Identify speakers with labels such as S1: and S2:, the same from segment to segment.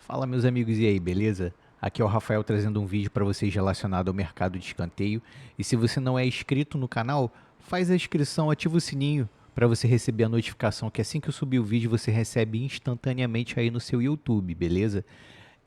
S1: Fala, meus amigos, e aí, beleza? Aqui é o Rafael trazendo um vídeo para vocês relacionado ao mercado de escanteio. E se você não é inscrito no canal, faz a inscrição, ativa o sininho para você receber a notificação que assim que eu subir o vídeo você recebe instantaneamente aí no seu YouTube, beleza?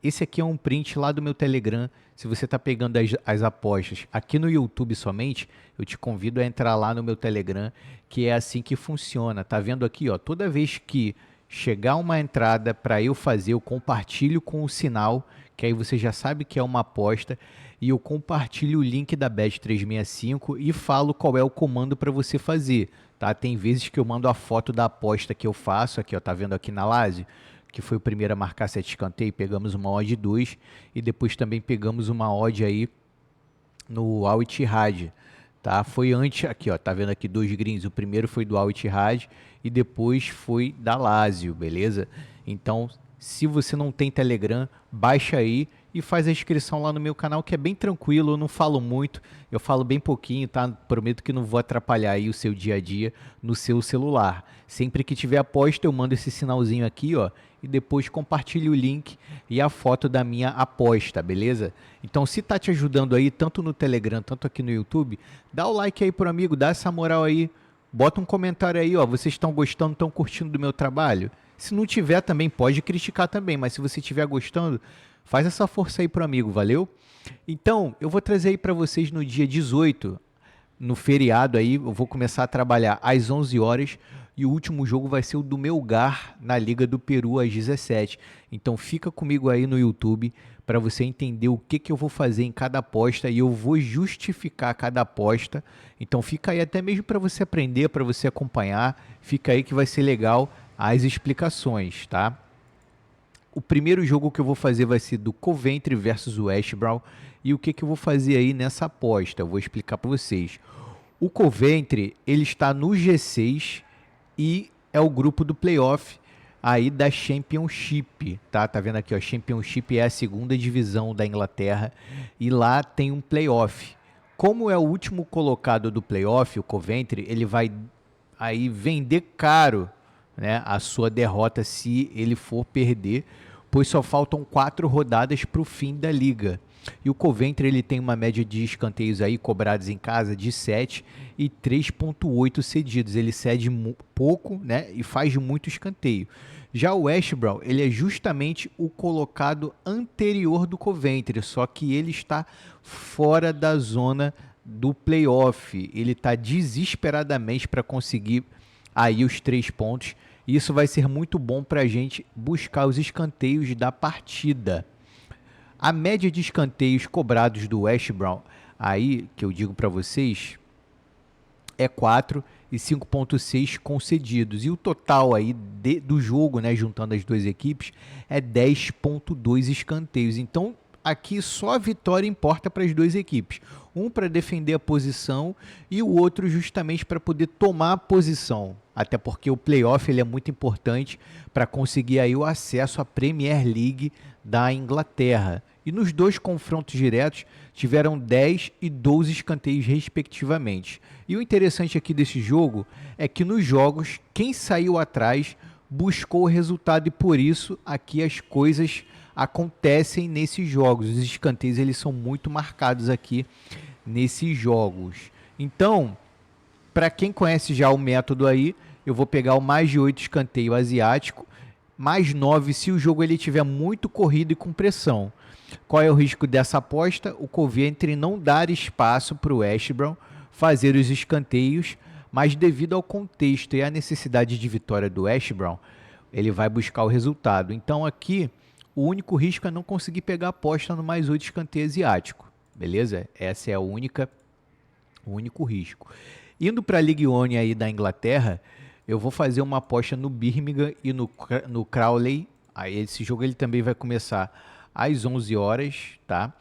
S1: Esse aqui é um print lá do meu Telegram. Se você está pegando as apostas aqui no YouTube somente, eu te convido a entrar lá no meu Telegram, que é assim que funciona. Tá vendo aqui, ó? Toda vez que chegar uma entrada para eu fazer, eu compartilho com o sinal, que aí você já sabe que é uma aposta, e eu compartilho o link da Bet365 e falo qual é o comando para você fazer, tá? Tem vezes que eu mando a foto da aposta que eu faço, aqui, ó, tá vendo aqui na Lazio? Que foi o primeiro a marcar 7 escanteio, pegamos uma odd 2 e depois também pegamos uma odd aí no Al Ittihad, tá? Foi antes, aqui ó, tá vendo aqui dois greens, o primeiro foi do Al Ittihad e depois foi da Lazio, beleza? Então, se você não tem Telegram, baixa aí e faz a inscrição lá no meu canal, que é bem tranquilo, eu não falo muito, eu falo bem pouquinho, tá? Prometo que não vou atrapalhar aí o seu dia a dia no seu celular. Sempre que tiver aposta, eu mando esse sinalzinho aqui, ó, e depois compartilhe o link e a foto da minha aposta, beleza? Então, se tá te ajudando aí, tanto no Telegram, tanto aqui no YouTube, dá o like aí pro amigo, dá essa moral aí, bota um comentário aí, ó, vocês estão gostando, estão curtindo do meu trabalho? Se não tiver também, pode criticar também, mas se você estiver gostando, faz essa força aí pro amigo, valeu? Então, eu vou trazer aí para vocês no dia 18, no feriado aí, eu vou começar a trabalhar às 11 horas e o último jogo vai ser o do Melgar na Liga do Peru às 17. Então fica comigo aí no YouTube para você entender o que eu vou fazer em cada aposta e eu vou justificar cada aposta. Então fica aí até mesmo para você aprender, para você acompanhar. Fica aí que vai ser legal as explicações, tá? O primeiro jogo que eu vou fazer vai ser do Coventry versus o West Brom. E o que eu vou fazer aí nessa aposta? Eu vou explicar para vocês. O Coventry, ele está no G6 e é o grupo do playoff aí da Championship, tá? Tá vendo aqui, ó, Championship é a segunda divisão da Inglaterra e lá tem um playoff. Como é o último colocado do playoff, o Coventry, ele vai aí vender caro, né, a sua derrota se ele for perder, pois só faltam 4 rodadas para o fim da liga. E o Coventry ele tem uma média de escanteios aí cobrados em casa de 7 e 3,8 cedidos. Ele cede pouco, né, e faz muito escanteio. Já o West Brom, ele é justamente o colocado anterior do Coventry, só que ele está fora da zona do playoff. Ele está desesperadamente para conseguir aí os 3 pontos. Isso vai ser muito bom para a gente buscar os escanteios da partida. A média de escanteios cobrados do West Brom, aí que eu digo para vocês, é 4 e 5,6 concedidos. E o total aí do jogo, né, juntando as duas equipes, é 10,2 escanteios. Então, aqui só a vitória importa para as duas equipes. Um para defender a posição e o outro justamente para poder tomar a posição. Até porque o playoff ele é muito importante para conseguir aí o acesso à Premier League da Inglaterra. E nos dois confrontos diretos tiveram 10 e 12 escanteios respectivamente. E o interessante aqui desse jogo é que nos jogos quem saiu atrás buscou o resultado e por isso aqui as coisas acontecem nesses jogos. Os escanteios eles são muito marcados aqui nesses jogos. Então, para quem conhece já o método aí, eu vou pegar o mais de 8 escanteio asiático, mais 9 se o jogo ele tiver muito corrido e com pressão. Qual é o risco dessa aposta? O Coventry não dar espaço para o West Brom fazer os escanteios, mas devido ao contexto e à necessidade de vitória do West Brom, ele vai buscar o resultado. Então aqui, o único risco é não conseguir pegar a aposta no mais 8 escanteio asiático. Beleza? Essa é a o único risco. Indo para a League One aí da Inglaterra, eu vou fazer uma aposta no Birmingham e no Crawley. Aí esse jogo ele também vai começar às 11 horas, tá?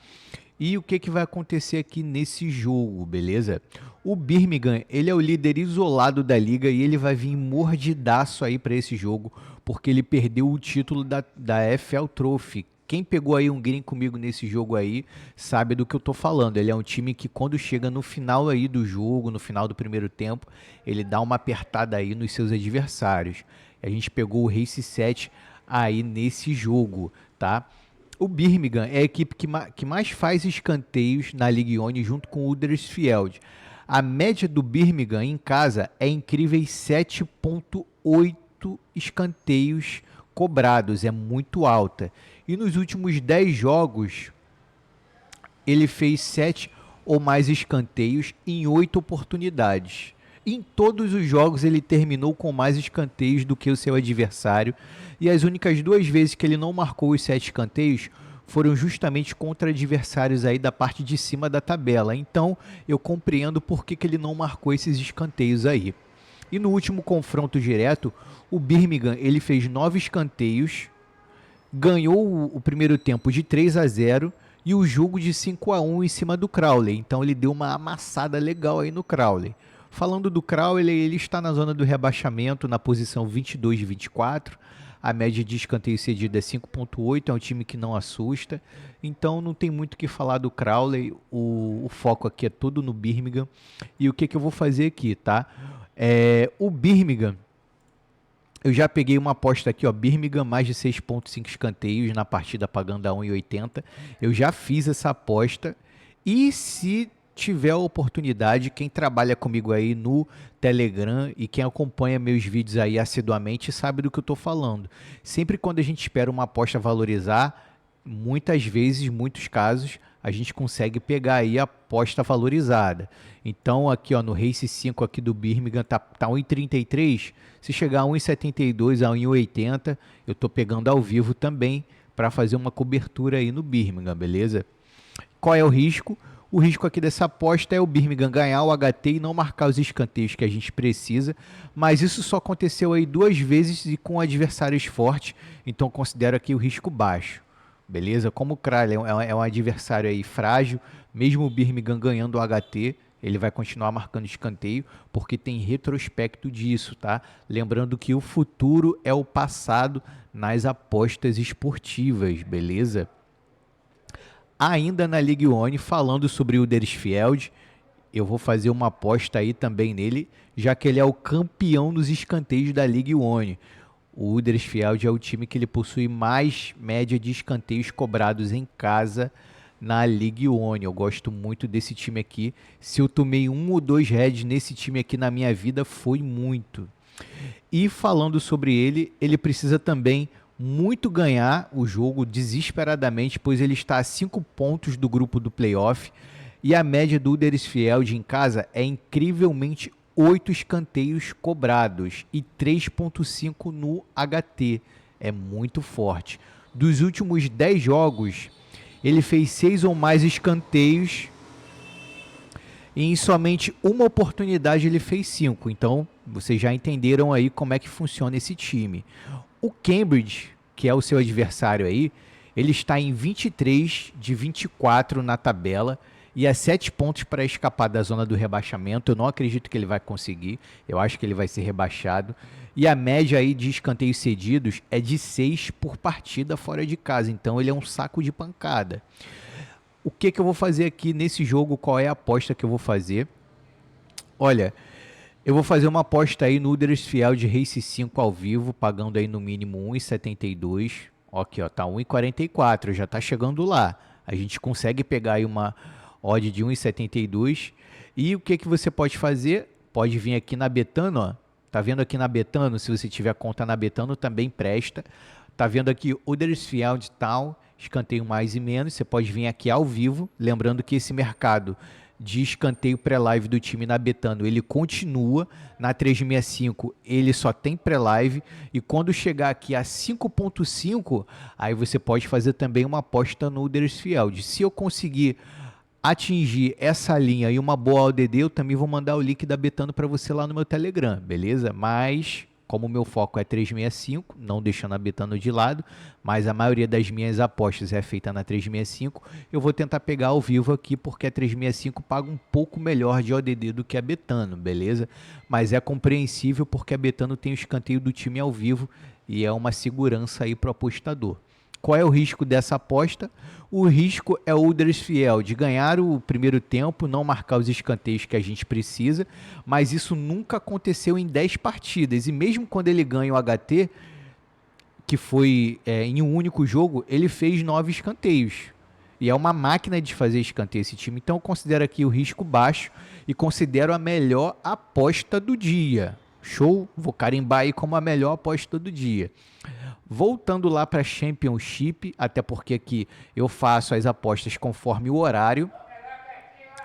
S1: E o que vai acontecer aqui nesse jogo, beleza? O Birmingham, ele é o líder isolado da liga e ele vai vir mordidaço aí para esse jogo, porque ele perdeu o título da FL Trophy. Quem pegou aí um green comigo nesse jogo aí, sabe do que eu tô falando. Ele é um time que quando chega no final aí do jogo, no final do primeiro tempo, ele dá uma apertada aí nos seus adversários. A gente pegou o Race 7 aí nesse jogo, tá? O Birmingham é a equipe que mais faz escanteios na Ligue 1 junto com o Huddersfield. A média do Birmingham em casa é incríveis 7,8 escanteios cobrados, é muito alta. E nos últimos 10 jogos, ele fez 7 ou mais escanteios em 8 oportunidades. Em todos os jogos ele terminou com mais escanteios do que o seu adversário, e as únicas 2 vezes que ele não marcou os 7 escanteios foram justamente contra adversários aí da parte de cima da tabela. Então eu compreendo por que ele não marcou esses escanteios aí. E no último confronto direto, o Birmingham ele fez 9 escanteios, ganhou o primeiro tempo de 3-0 e o jogo de 5-1 em cima do Crawley. Então ele deu uma amassada legal aí no Crawley. Falando do Crawley, ele está na zona do rebaixamento, na posição 22 de 24. A média de escanteio cedido é 5,8, é um time que não assusta. Então não tem muito o que falar do Crawley, o foco aqui é todo no Birmingham. E o que eu vou fazer aqui, tá? O Birmingham, eu já peguei uma aposta aqui, ó, Birmingham mais de 6,5 escanteios na partida pagando a 1,80. Eu já fiz essa aposta e se tiver a oportunidade, quem trabalha comigo aí no Telegram e quem acompanha meus vídeos aí assiduamente sabe do que eu estou falando. Sempre quando a gente espera uma aposta valorizar, muitas vezes, muitos casos, a gente consegue pegar aí a aposta valorizada. Então aqui ó, no Race 5 aqui do Birmingham tá 1,33, se chegar a 1,72 a 1,80, eu estou pegando ao vivo também para fazer uma cobertura aí no Birmingham, beleza? Qual é o risco? O risco aqui dessa aposta é o Birmingham ganhar o HT e não marcar os escanteios que a gente precisa, mas isso só aconteceu aí 2 vezes e com adversários fortes, então considero aqui o risco baixo, beleza? Como o Crawley é um adversário aí frágil, mesmo o Birmingham ganhando o HT, ele vai continuar marcando escanteio, porque tem retrospecto disso, tá? Lembrando que o futuro é o passado nas apostas esportivas, beleza? Ainda na Ligue 1, falando sobre o Huddersfield, eu vou fazer uma aposta aí também nele, já que ele é o campeão dos escanteios da Ligue 1. O Huddersfield é o time que ele possui mais média de escanteios cobrados em casa na Ligue 1. Eu gosto muito desse time aqui. Se eu tomei 1 ou 2 heads nesse time aqui na minha vida, foi muito. E falando sobre ele, ele precisa também muito ganhar o jogo desesperadamente, pois ele está a 5 pontos do grupo do playoff e a média do Huddersfield em casa é incrivelmente 8 escanteios cobrados e 3,5 no HT. É muito forte. Dos últimos 10 jogos, ele fez 6 ou mais escanteios e em somente uma oportunidade ele fez 5. Então, vocês já entenderam aí como é que funciona esse time. O Cambridge, que é o seu adversário aí, ele está em 23 de 24 na tabela e a 7 pontos para escapar da zona do rebaixamento. Eu não acredito que ele vai conseguir, eu acho que ele vai ser rebaixado. E a média aí de escanteios cedidos é de 6 por partida fora de casa, então ele é um saco de pancada. O que eu vou fazer aqui nesse jogo? Qual é a aposta que eu vou fazer? Olha, eu vou fazer uma aposta aí no Huddersfield Race 5 ao vivo, pagando aí no mínimo 1,72. Aqui, ó, tá 1,44, já tá chegando lá. A gente consegue pegar aí uma odd de 1,72. E o que você pode fazer? Pode vir aqui na Betano, ó. Tá vendo aqui na Betano? Se você tiver conta na Betano, também presta. Tá vendo aqui Huddersfield Town, escanteio mais e menos. Você pode vir aqui ao vivo. Lembrando que esse mercado de escanteio pré-live do time na Betano, ele continua. Na 365 ele só tem pré-live, e quando chegar aqui a 5.5, aí você pode fazer também uma aposta no Huddersfield. Se eu conseguir atingir essa linha e uma boa ODD, eu também vou mandar o link da Betano para você lá no meu Telegram, beleza? Mas como o meu foco é 365, não deixando a Betano de lado, mas a maioria das minhas apostas é feita na 365, eu vou tentar pegar ao vivo aqui, porque a 365 paga um pouco melhor de ODD do que a Betano, beleza? Mas é compreensível porque a Betano tem o escanteio do time ao vivo e é uma segurança aí para o apostador. Qual é o risco dessa aposta? O risco é o Huddersfield ganhar o primeiro tempo, não marcar os escanteios que a gente precisa, mas isso nunca aconteceu em 10 partidas. E mesmo quando ele ganha o HT, que foi em um único jogo, ele fez 9 escanteios. E é uma máquina de fazer escanteio esse time. Então eu considero aqui o risco baixo e considero a melhor aposta do dia. Show? Vou carimbar aí como a melhor aposta do dia. Voltando lá para a Championship, até porque aqui eu faço as apostas conforme o horário.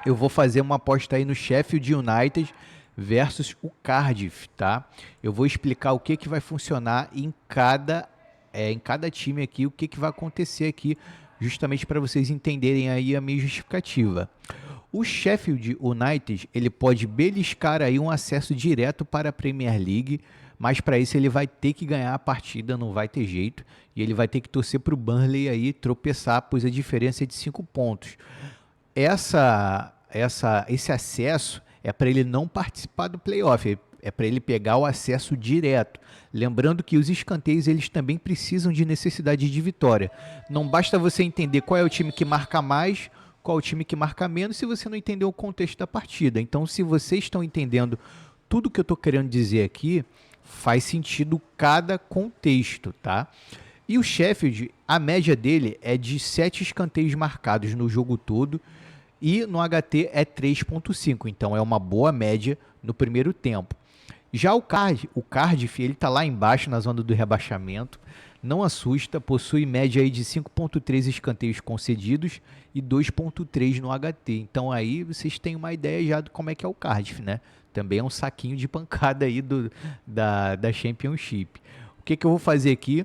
S1: Eu vou fazer uma aposta aí no Sheffield United versus o Cardiff, tá? Eu vou explicar o que que vai funcionar em cada time aqui, o que que vai acontecer aqui, justamente para vocês entenderem aí a minha justificativa. O Sheffield United, ele pode beliscar aí um acesso direto para a Premier League, mas para isso ele vai ter que ganhar a partida, não vai ter jeito, e ele vai ter que torcer para o Burnley aí tropeçar, pois a diferença é de 5 pontos. Esse acesso é para ele não participar do playoff, é para ele pegar o acesso direto. Lembrando que os escanteios eles também precisam de necessidade de vitória. Não basta você entender qual é o time que marca mais, qual é o time que marca menos, se você não entender o contexto da partida. Então, se vocês estão entendendo tudo que eu estou querendo dizer aqui, faz sentido cada contexto, tá? E o Sheffield, a média dele é de 7 escanteios marcados no jogo todo, e no HT é 3.5, então é uma boa média no primeiro tempo. Já o Cardiff, ele está lá embaixo na zona do rebaixamento, não assusta, possui média aí de 5.3 escanteios concedidos e 2.3 no HT. Então aí vocês têm uma ideia já de como é que é o Cardiff, né? Também é um saquinho de pancada aí da Championship. O que eu vou fazer aqui?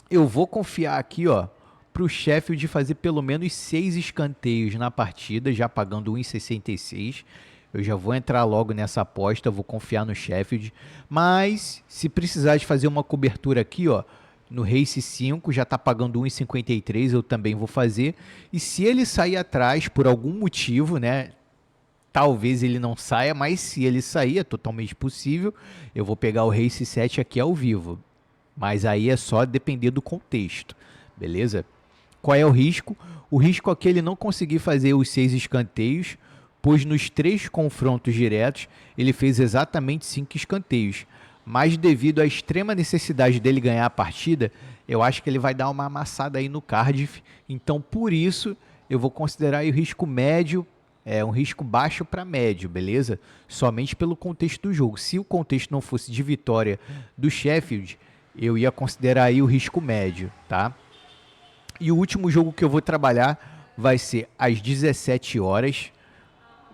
S1: Eu vou confiar aqui, ó, para o Sheffield fazer pelo menos 6 escanteios na partida, já pagando 1,66. Eu já vou entrar logo nessa aposta, vou confiar no Sheffield. Mas, se precisar de fazer uma cobertura aqui, ó, no Race 5, já está pagando 1,53, eu também vou fazer. E se ele sair atrás, por algum motivo, né, talvez ele não saia, mas se ele sair, é totalmente possível, eu vou pegar o Race 7 aqui ao vivo. Mas aí é só depender do contexto, beleza? Qual é o risco? O risco é que ele não conseguir fazer os 6 escanteios, pois nos 3 confrontos diretos ele fez exatamente 5 escanteios. Mas devido à extrema necessidade dele ganhar a partida, eu acho que ele vai dar uma amassada aí no Cardiff. Então, por isso, eu vou considerar aí o risco médio, um risco baixo para médio, beleza? Somente pelo contexto do jogo. Se o contexto não fosse de vitória do Sheffield, eu ia considerar aí o risco médio, tá? E o último jogo que eu vou trabalhar vai ser às 17 horas,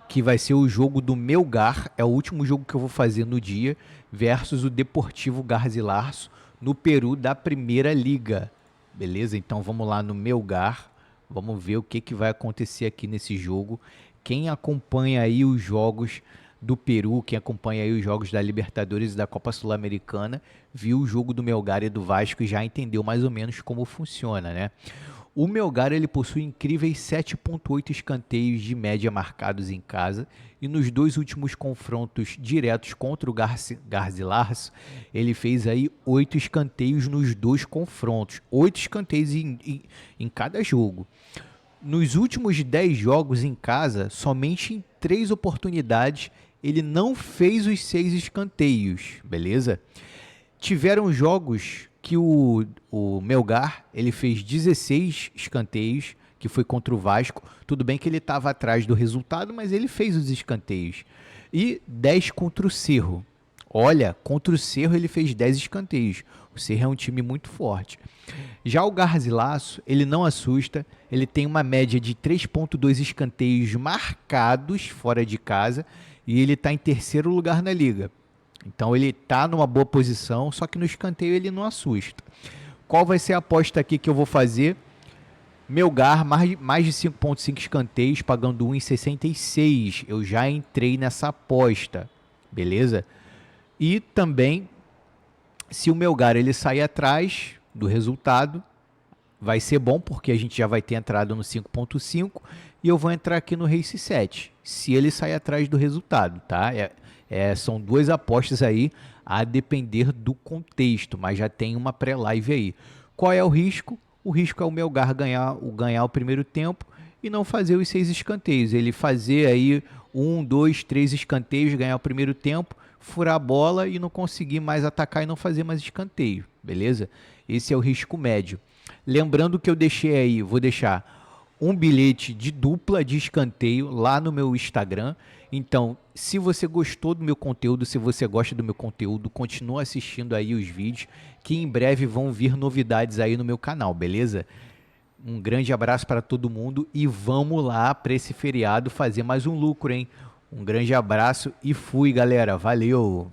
S1: que vai ser o jogo do Melgar, é o último jogo que eu vou fazer no dia, versus o Deportivo Garcilaso, no Peru da Primeira Liga. Beleza? Então vamos lá no Melgar, vamos ver o que vai acontecer aqui nesse jogo. Quem acompanha aí os jogos do Peru, quem acompanha aí os jogos da Libertadores e da Copa Sul-Americana, viu o jogo do Melgar e do Vasco e já entendeu mais ou menos como funciona, né? O Melgar ele possui incríveis 7.8 escanteios de média marcados em casa e nos 2 últimos confrontos diretos contra o Garcilaso, ele fez aí 8 escanteios nos 2 confrontos, 8 escanteios em cada jogo. Nos últimos 10 jogos em casa, somente em 3 oportunidades ele não fez os 6 escanteios, beleza? Tiveram jogos que o Melgar ele fez 16 escanteios, que foi contra o Vasco. Tudo bem que ele estava atrás do resultado, mas ele fez os escanteios. E 10 contra o Cerro. Olha, contra o Cerro ele fez 10 escanteios. O Cerro é um time muito forte. Já o Garcilaso, ele não assusta. Ele tem uma média de 3.2 escanteios marcados fora de casa e ele está em terceiro lugar na liga. Então ele está numa boa posição, só que no escanteio ele não assusta. Qual vai ser a aposta aqui que eu vou fazer? Melgar, mais de 5.5 escanteios, pagando 1,66. Eu já entrei nessa aposta, beleza? E também, se o Melgar ele sair atrás do resultado, vai ser bom, porque a gente já vai ter entrado no 5.5 e eu vou entrar aqui no Race 7, se ele sair atrás do resultado, tá? São 2 apostas aí a depender do contexto, mas já tem uma pré-live aí. Qual é o risco? O risco é o Melgar ganhar o primeiro tempo e não fazer os 6 escanteios. Ele fazer aí 1, 2, 3 escanteios, ganhar o primeiro tempo, furar a bola e não conseguir mais atacar e não fazer mais escanteio, beleza? Esse é o risco médio. Lembrando que eu deixei aí, vou deixar um bilhete de dupla de escanteio lá no meu Instagram. Então, se você gostou do meu conteúdo, se você gosta do meu conteúdo, continua assistindo aí os vídeos, que em breve vão vir novidades aí no meu canal, beleza? Um grande abraço para todo mundo e vamos lá para esse feriado fazer mais um lucro, hein? Um grande abraço e fui, galera. Valeu!